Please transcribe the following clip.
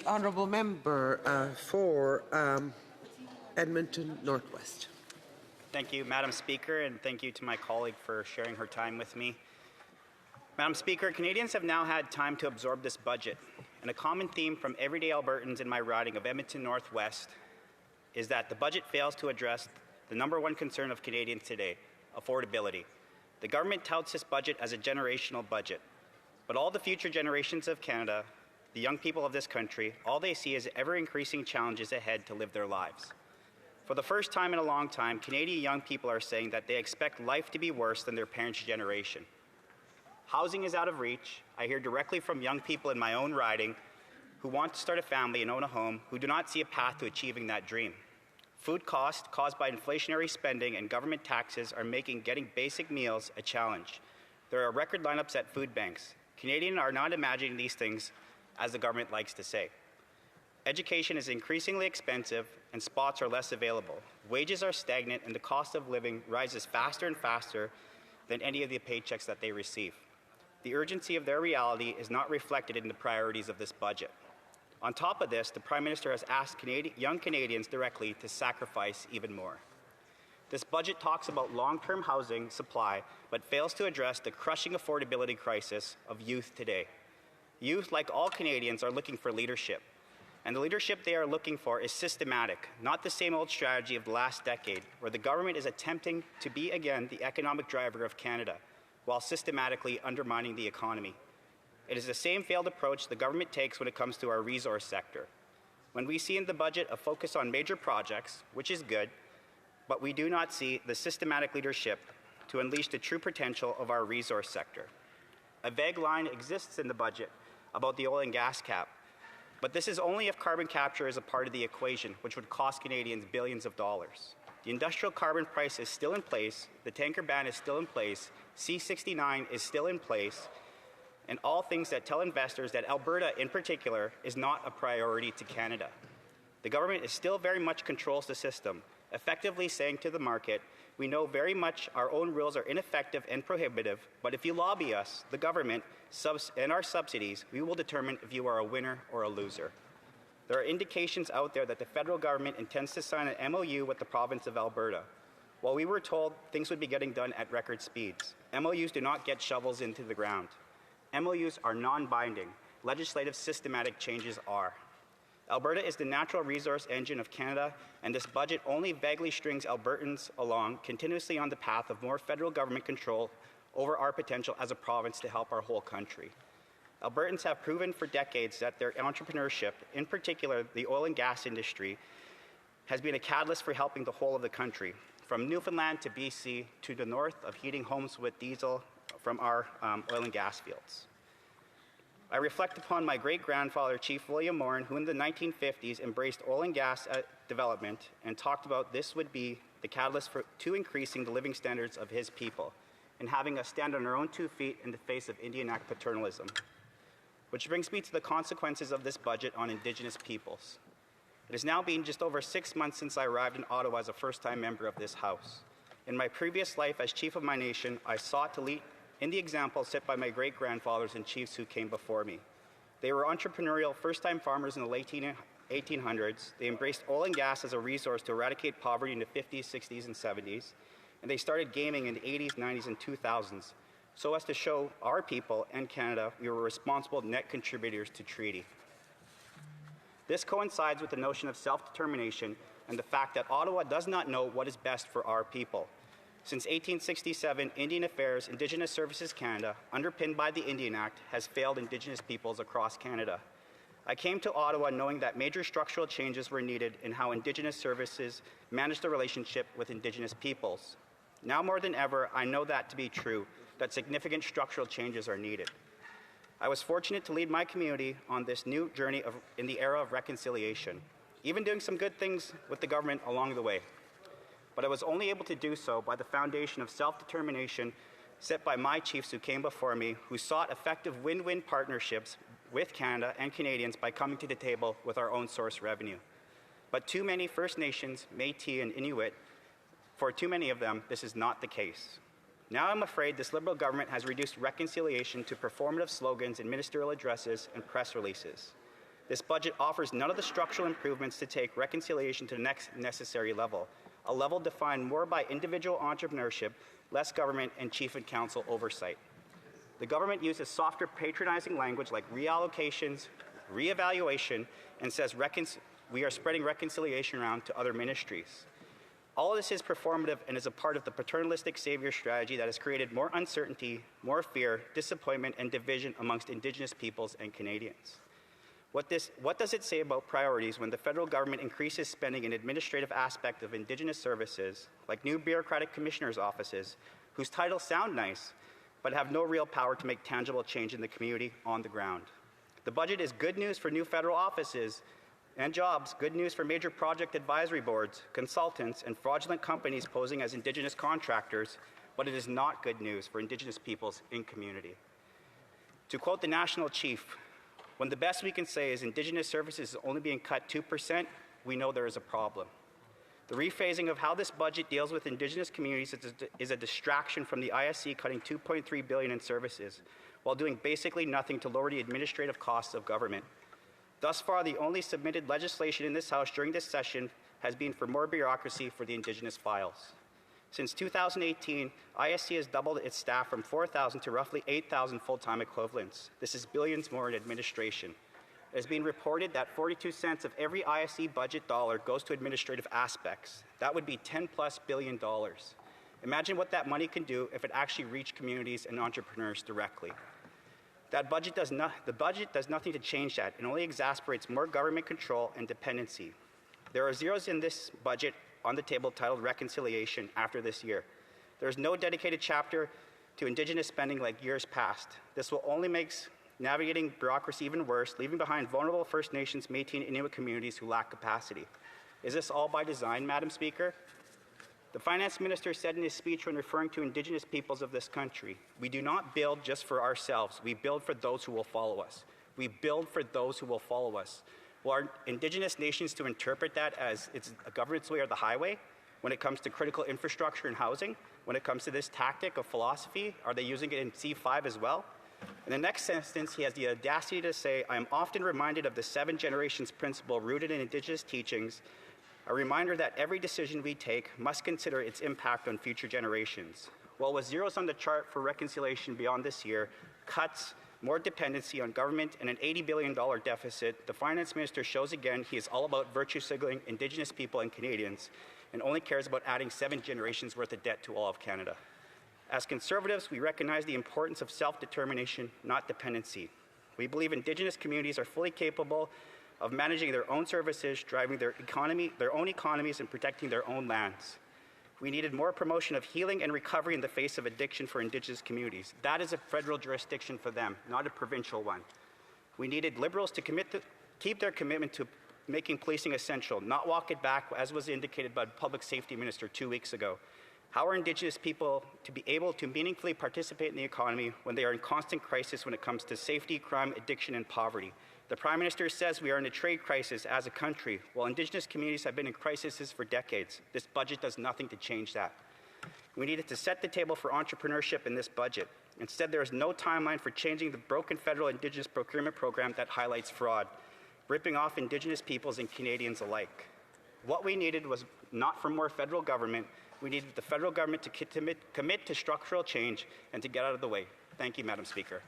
The honourable member for Edmonton Northwest. Thank you, Madam Speaker, and thank you to my colleague for sharing her time with me. Madam Speaker, Canadians have now had time to absorb this budget, and a common theme from everyday Albertans in my riding of Edmonton Northwest is that the budget fails to address the #1 concern of Canadians today, affordability. The government touts this budget as a generational budget, but all the future generations of Canada, the young people of this country, all they see is ever-increasing challenges ahead to live their lives. For the first time in a long time, Canadian young people are saying that they expect life to be worse than their parents' generation. Housing is out of reach. I hear directly from young people in my own riding who want to start a family and own a home who do not see a path to achieving that dream. Food costs caused by inflationary spending and government taxes are making getting basic meals a challenge. There are record lineups at food banks. Canadians are not imagining these things, as the government likes to say. Education is increasingly expensive and spots are less available. Wages are stagnant and the cost of living rises faster and faster than any of the paychecks that they receive. The urgency of their reality is not reflected in the priorities of this budget. On top of this, the Prime Minister has asked young Canadians directly to sacrifice even more. This budget talks about long-term housing supply, but fails to address the crushing affordability crisis of youth today. Youth, like all Canadians, are looking for leadership. And the leadership they are looking for is systematic, not the same old strategy of the last decade, where the government is attempting to be again the economic driver of Canada, while systematically undermining the economy. It is the same failed approach the government takes when it comes to our resource sector. When we see in the budget a focus on major projects, which is good, but we do not see the systematic leadership to unleash the true potential of our resource sector. A vague line exists in the budget about the oil and gas cap, but this is only if carbon capture is a part of the equation, which would cost Canadians billions of dollars. The industrial carbon price is still in place, the tanker ban is still in place, C-69 is still in place, and all things that tell investors that Alberta in particular is not a priority to Canada. The government is still very much controls the system, effectively saying to the market, we know very much our own rules are ineffective and prohibitive, but if you lobby us, the government, and our subsidies, we will determine if you are a winner or a loser. There are indications out there that the federal government intends to sign an MOU with the province of Alberta. While we were told things would be getting done at record speeds, MOUs do not get shovels into the ground. MOUs are non-binding. Legislative systematic changes are. Alberta is the natural resource engine of Canada, and this budget only vaguely strings Albertans along continuously on the path of more federal government control over our potential as a province to help our whole country. Albertans have proven for decades that their entrepreneurship, in particular the oil and gas industry, has been a catalyst for helping the whole of the country, from Newfoundland to BC to the north of heating homes with diesel from our oil and gas fields. I reflect upon my great-grandfather, Chief William Morin, who in the 1950s embraced oil and gas development and talked about this would be the catalyst to increasing the living standards of his people and having us stand on our own 2 feet in the face of Indian Act paternalism. Which brings me to the consequences of this budget on Indigenous peoples. It has now been just over 6 months since I arrived in Ottawa as a first-time member of this House. In my previous life as Chief of my nation, I sought to lead in the example set by my great-grandfathers and chiefs who came before me. They were entrepreneurial first-time farmers in the late 1800s. They embraced oil and gas as a resource to eradicate poverty in the 50s, 60s, and 70s. And they started gaming in the 80s, 90s, and 2000s so as to show our people and Canada we were responsible net contributors to treaty. This coincides with the notion of self-determination and the fact that Ottawa does not know what is best for our people. Since 1867, Indian Affairs, Indigenous Services Canada, underpinned by the Indian Act, has failed Indigenous peoples across Canada. I came to Ottawa knowing that major structural changes were needed in how Indigenous services manage the relationship with Indigenous peoples. Now more than ever, I know that to be true, that significant structural changes are needed. I was fortunate to lead my community on this new journey in the era of reconciliation, even doing some good things with the government along the way. But I was only able to do so by the foundation of self-determination set by my chiefs who came before me, who sought effective win-win partnerships with Canada and Canadians by coming to the table with our own source revenue. But too many First Nations, Métis, and Inuit, for too many of them, this is not the case. Now I'm afraid this Liberal government has reduced reconciliation to performative slogans in ministerial addresses and press releases. This budget offers none of the structural improvements to take reconciliation to the next necessary level, a level defined more by individual entrepreneurship, less government, and chief and council oversight. The government uses softer, patronizing language like reallocations, reevaluation, and says we are spreading reconciliation around to other ministries. All of this is performative and is a part of the paternalistic savior strategy that has created more uncertainty, more fear, disappointment, and division amongst Indigenous peoples and Canadians. What does it say about priorities when the federal government increases spending in administrative aspects of Indigenous services, like new bureaucratic commissioners' offices, whose titles sound nice, but have no real power to make tangible change in the community on the ground? The budget is good news for new federal offices and jobs, good news for major project advisory boards, consultants, and fraudulent companies posing as Indigenous contractors, but it is not good news for Indigenous peoples in community. To quote the National Chief, when the best we can say is Indigenous services is only being cut 2%, we know there is a problem. The rephasing of how this budget deals with Indigenous communities is a distraction from the ISC cutting $2.3 billion in services, while doing basically nothing to lower the administrative costs of government. Thus far, the only submitted legislation in this House during this session has been for more bureaucracy for the Indigenous files. Since 2018, ISC has doubled its staff from 4,000 to roughly 8,000 full-time equivalents. This is billions more in administration. It has been reported that 42 cents of every ISC budget dollar goes to administrative aspects. That would be $10+ billion. Imagine what that money can do if it actually reached communities and entrepreneurs directly. The budget does nothing to change that. It only exacerbates more government control and dependency. There are zeros in this budget on the table titled Reconciliation after this year. There is no dedicated chapter to Indigenous spending like years past. This will only make navigating bureaucracy even worse, leaving behind vulnerable First Nations, Métis, and Inuit communities who lack capacity. Is this all by design, Madam Speaker? The Finance Minister said in his speech when referring to Indigenous peoples of this country, we do not build just for ourselves, we build for those who will follow us. We build for those who will follow us. Will our Indigenous nations to interpret that as it's a government's way or the highway? When it comes to critical infrastructure and housing? When it comes to this tactic of philosophy, are they using it in C5 as well? In the next sentence, he has the audacity to say, I am often reminded of the 7 generations principle rooted in Indigenous teachings, a reminder that every decision we take must consider its impact on future generations. Well, with zeros on the chart for reconciliation beyond this year, cuts, more dependency on government, and an $80 billion deficit, the Finance Minister shows again he is all about virtue signaling Indigenous people and Canadians and only cares about adding 7 generations worth of debt to all of Canada. As Conservatives, we recognize the importance of self-determination, not dependency. We believe Indigenous communities are fully capable of managing their own services, driving their own economies, and protecting their own lands. We needed more promotion of healing and recovery in the face of addiction for Indigenous communities. That is a federal jurisdiction for them, not a provincial one. We needed Liberals to keep their commitment to making policing essential, not walk it back, as was indicated by the Public Safety Minister 2 weeks ago. How are Indigenous people to be able to meaningfully participate in the economy when they are in constant crisis when it comes to safety, crime, addiction, and poverty? The Prime Minister says we are in a trade crisis as a country, while Indigenous communities have been in crises for decades. This budget does nothing to change that. We needed to set the table for entrepreneurship in this budget. Instead, there is no timeline for changing the broken federal Indigenous procurement program that highlights fraud, ripping off Indigenous peoples and Canadians alike. What we needed was not for more federal government. We needed the federal government to commit to structural change and to get out of the way. Thank you, Madam Speaker.